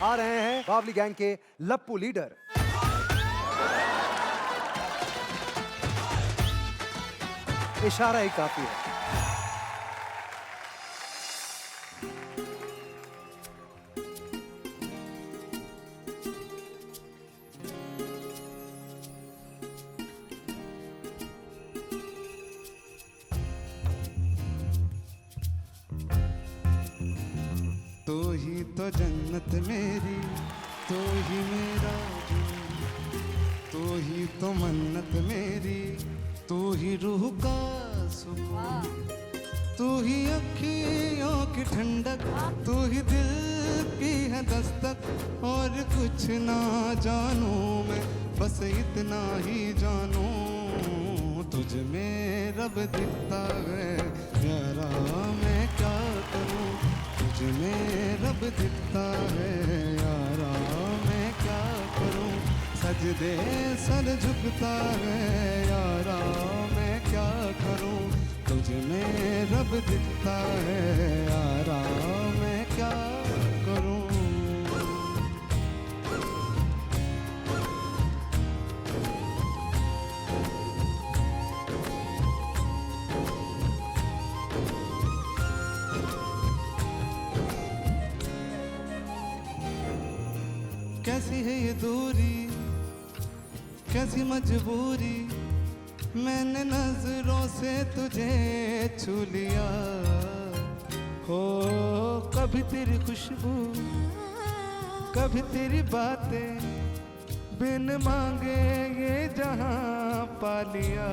आ रहे हैं बावली गैंग के लप्पू लीडर। इशारा ही काफी है। तू ही तो जन्नत मेरी, तू ही मेरा जुनून, तू ही तो मन्नत मेरी, तू ही रूह का सुकून, तू ही अखियों की ठंडक, तू ही दिल की है दस्तक। और कुछ ना जानू मैं, बस इतना ही जानू, तुझ में रब दिखता है यारा, मैं क्या करूं। तुझ में रब दिखता है यारा, मैं क्या करूं। सजदे सर झुकता है यारा, मैं क्या करूं। तुझ में रब दिखता है यारा, मैं क्या करूं। कैसी है ये दूरी, कैसी मजबूरी, मैंने नजरों से तुझे छू लिया। हो कभी तेरी खुशबू, कभी तेरी बातें, बिन मांगे ये जहां पा लिया।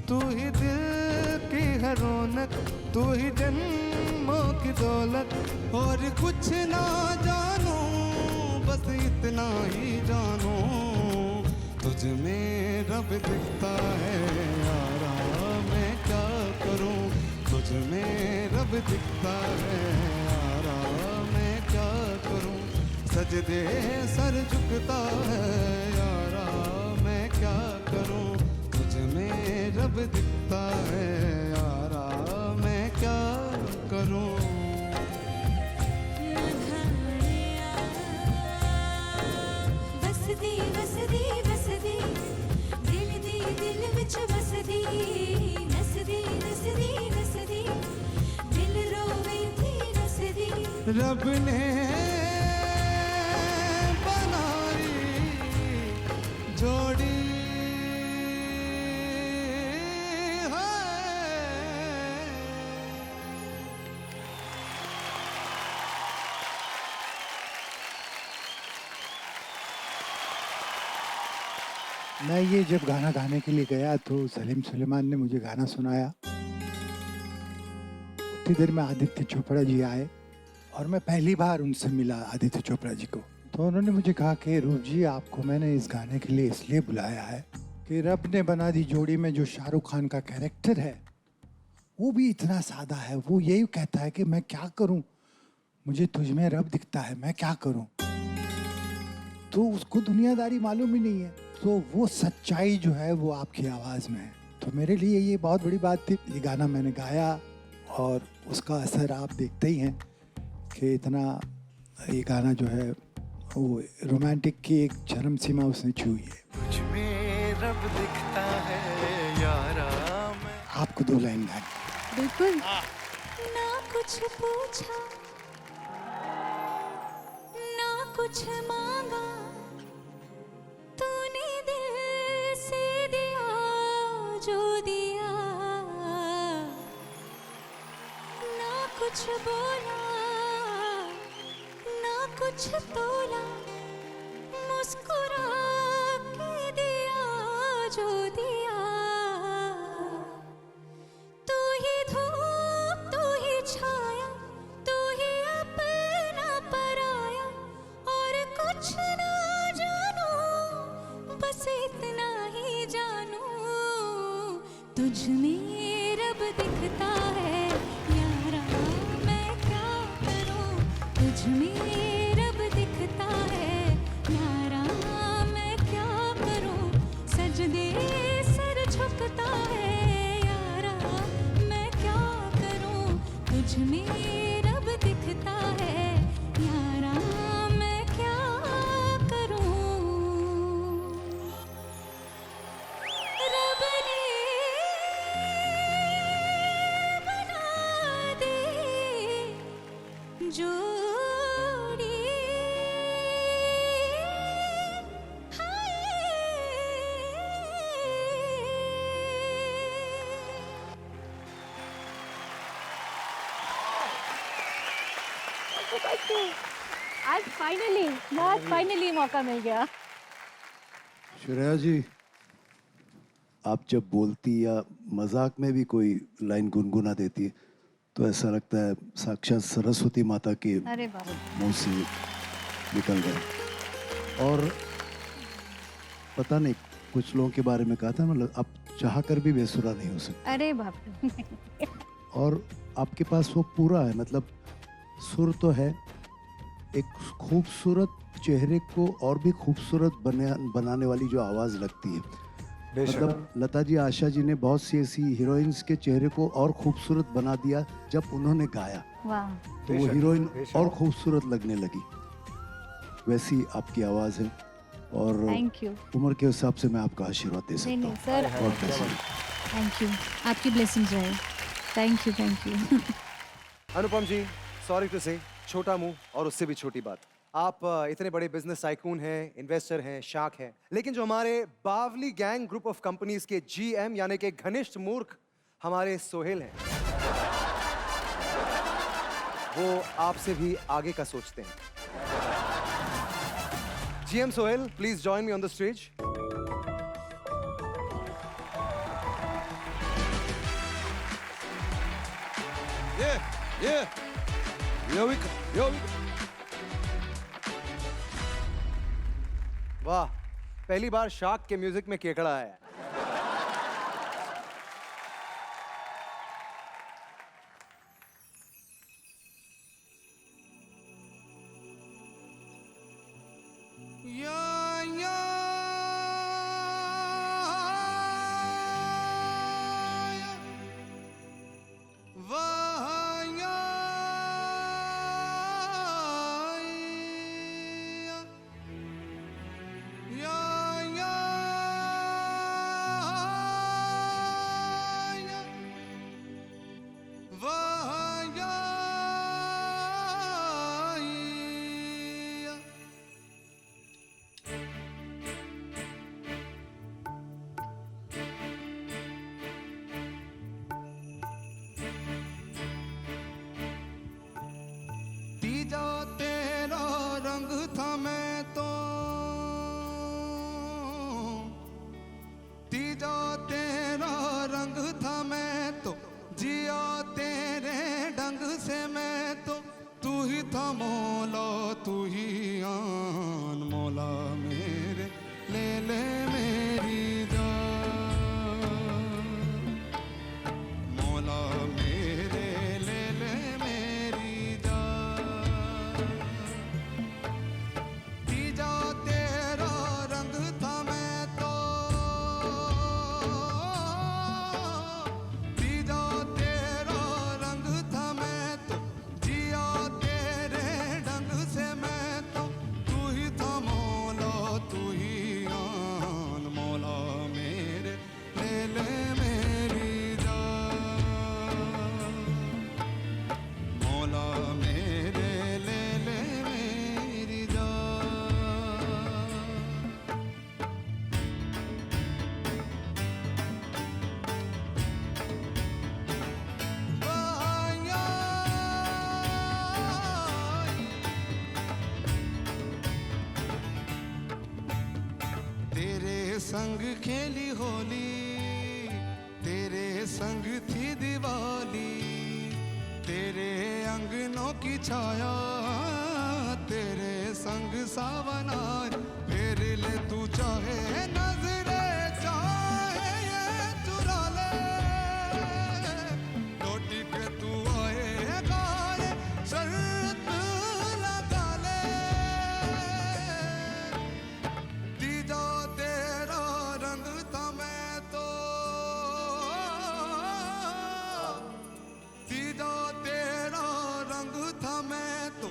तू ही दिल की है रौनक, तू ही जन्मों की दौलत। और कुछ ना जानू, बस इतना ही जानू, तुझ में रब दिखता है यारा, मैं क्या करूं। तुझ में रब दिखता है यारा, मैं क्या करूं। सजदे सर झुकता है यारा, मैं क्या करूं। तुझ में रब दिखता है यारा, मैं क्या करूं। बसदी बसदी बसदी, दिल दी दिल विच बसदी, नसदी नसदी नसदी, दिल रोवे थी नसदी। रब ने बनाई जोड़ी मैं ये जब गाना गाने के लिए गया तो सलीम सुलेमान ने मुझे गाना सुनाया। उतनी देर में आदित्य चोपड़ा जी आए और मैं पहली बार उनसे मिला आदित्य चोपड़ा जी को। तो उन्होंने मुझे कहा कि रूप जी आपको मैंने इस गाने के लिए इसलिए बुलाया है कि रब ने बना दी जोड़ी में जो शाहरुख खान का कैरेक्टर है वो भी इतना सादा है। वो यही कहता है कि मैं क्या करूं, मुझे तुझ में रब दिखता है, मैं क्या करूं। तो उसको दुनियादारी मालूम ही नहीं है। तो वो सच्चाई जो है वो आपकी आवाज़ में है। तो मेरे लिए ये बहुत बड़ी बात थी। ये गाना मैंने गाया और उसका असर आप देखते ही हैं कि इतना ये गाना जो है वो रोमांटिक की एक चरम सीमा उसने छुई है। तुझ में रब दिखता है यारा, मैं आपको 2 लाइन गानी। बिल्कुल। ना कुछ पूछा, ना कुछ मांगा, तूने दिल से दिया जो दिया। ना कुछ बोला, ना कुछ तोला, मुस्कुरा के दिया जो दिया। तू ही धूप, तू ही छाया, तू ही अपना पराया। और कुछ ना जानू, बस इतना ही जानू, तुझ में रब दिखता है यारा, मैं क्या करूं। तुझ में रब दिखता है यारा, मैं क्या करूं। सजदे सर झुकता है यारा, मैं क्या करूं। तुझ में रब दिखता है यारा। Thank you. आज फाइनली मौका मिल गया। श्रेया जी, आप जब बोलती या मजाक में भी कोई लाइन गुनगुना देती तो ऐसा लगता है साक्षात सरस्वती माता के अरे बाबा, मुंह से निकल गए। और पता नहीं, कुछ लोगों के बारे में कहा था, मतलब आप चाह कर भी बेसुरा नहीं हो सकते। अरे बाप रे। और आपके पास वो पूरा है, मतलब सुर तो है, एक खूबसूरत चेहरे को और भी खूबसूरत बनाने वाली जो आवाज़ लगती है। मतलब लता जी, आशा जी ने बहुत सी ऐसी हीरोइंस के चेहरे को और खूबसूरत बना दिया जब उन्होंने गाया, वाह, तो वो हीरोइन और खूबसूरत लगने लगी। वैसी आपकी आवाज़ है और थैंक यू। उम्र के हिसाब से मैं आपका आशीर्वाद दे नहीं सकता नहीं हूँ। सर, बहुत कैसे थैंक यू, आपकी ब्लेसिंग्स रहे। Thank you. Anupam ji, sorry to say, छोटा मुंह और उससे भी छोटी बात। आप इतने बड़े बिजनेस टाइकून हैं, इन्वेस्टर हैं, शार्क हैं, लेकिन जो हमारे बावली गैंग ग्रुप ऑफ कंपनीज के जीएम यानी कि घनिष्ठ मूर्ख हमारे सोहेल हैं, वो आपसे भी आगे का सोचते हैं। GM Sohail, please join me on the stage. वाह, पहली बार शार्क के म्यूजिक में केकड़ा आया। या या वाह या या या वाह या तीजा तेरा रंग था मैं तो, तीजा तेरा रंग था मैं तो, जिया तेरे ढंग से मैं तो, तू ही था मौला, तू ही आन मौला मेरे, ले ले मेरी जान, मौला मेरे ले ले मेरी जान। तीजा तेरा रंग था मैं तो, तीजा तेरा रंग था मैं तो, जिया तेरे ढंग से मैं तो, तू ही था मौला, तू ही आन मौला मेरे, ले ले मेरी जान, मौला मेरे ले ले मेरी जान। वाह या तेरे संग खेली होली, तेरे संग थी दिवाली, तेरे अंगनों की छाया, तेरे संग सावन आए, फिर ले तू चाहे नजरे चाहे ये चुरा ले, लौटी के तू आए गाए शर्त लगा ले। तीजा तेरा रंग था मैं तो, तीजा तेरा रंग था मैं तो,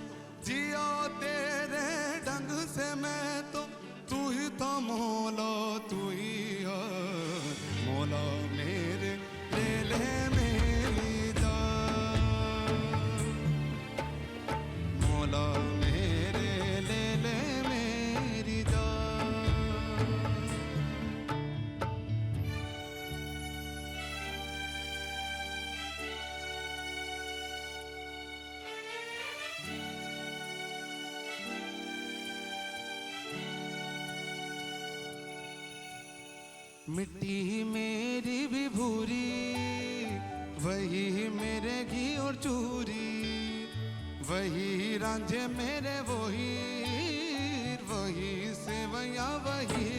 जिया तेरे ढंग से मैं मिट्टी मेरी भी भूरी, वही मेरे घी और चूरी, वही रांझे मेरे वही, वही सेवैया वही,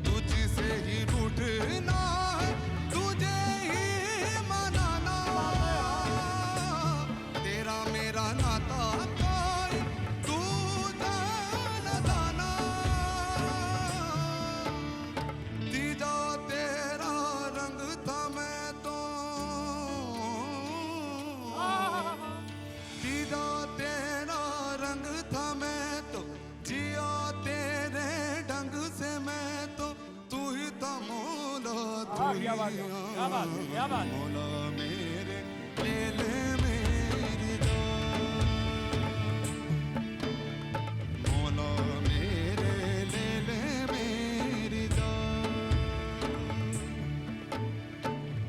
तुझसे ही रूठना है, तुझे ही मनाना, तेरा मेरा नाता कोई तू जान जाना, दीदा तेरा रंग था मैं तो, दीदा तेरा रंग था मैं तो, जिया तेरे ढंग से मैं तो, तू ही था मौला, तू ही मौला मेरे ले ले मेरी जान, मौला मेरे ले ले मेरी जान,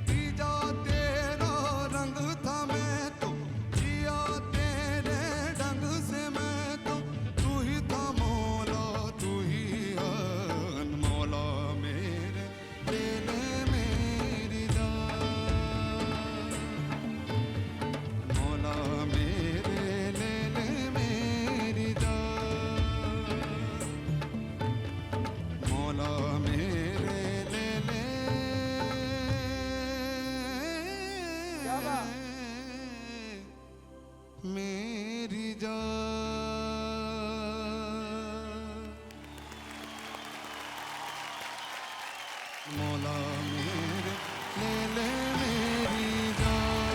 दीदा तेरा रंग था मैं तो, जिया तेरे ढंग से मैं तो, तू ही था मौला, तू ही मौला मेरे ले ले मेरी जान, मौला मेरे ले ले मेरी जान, मौला मेरे ले ले मेरी जान, मौला मेरे ले ले मेरी जान।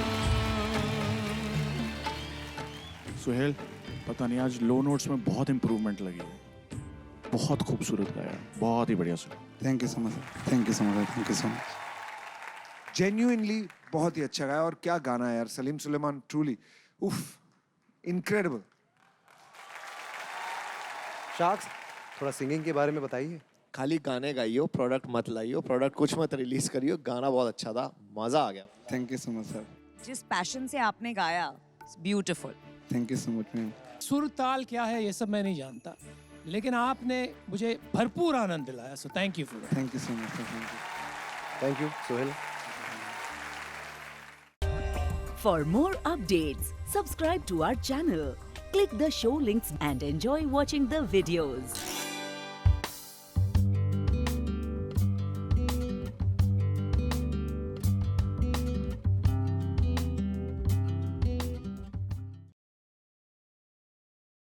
सुहेल, पता नहीं आज लो नोट्स में बहुत इम्प्रूवमेंट लगी है। बहुत खूबसूरत गाया, बहुत ही बढ़िया सुना। Thank you so much, thank you so much, thank you so much. Genuinely बहुत ही अच्छा गाया और क्या गाना है यार, सलीम सुलेमान, ट्रूली उफ, इनक्रेडिबल। शाक्स, थोड़ा सिंगिंग के बारे में बताइए। खाली गाने गाइयो, प्रोडक्ट मत लाइयो, प्रोडक्ट कुछ मत रिलीज करियो। गाना बहुत अच्छा था, मजा आ गया। Thank you so much sir, जिस पैशन से आपने गाया, beautiful. Thank you so much ma'am. सुर ताल क्या है ये सब मैं नहीं जानता, लेकिन आपने मुझे भरपूर आनंद दिलाया, so thank you for that. Thank you so much sir, thank you Sohail. For more updates, subscribe to our channel, click the show links and enjoy watching the videos.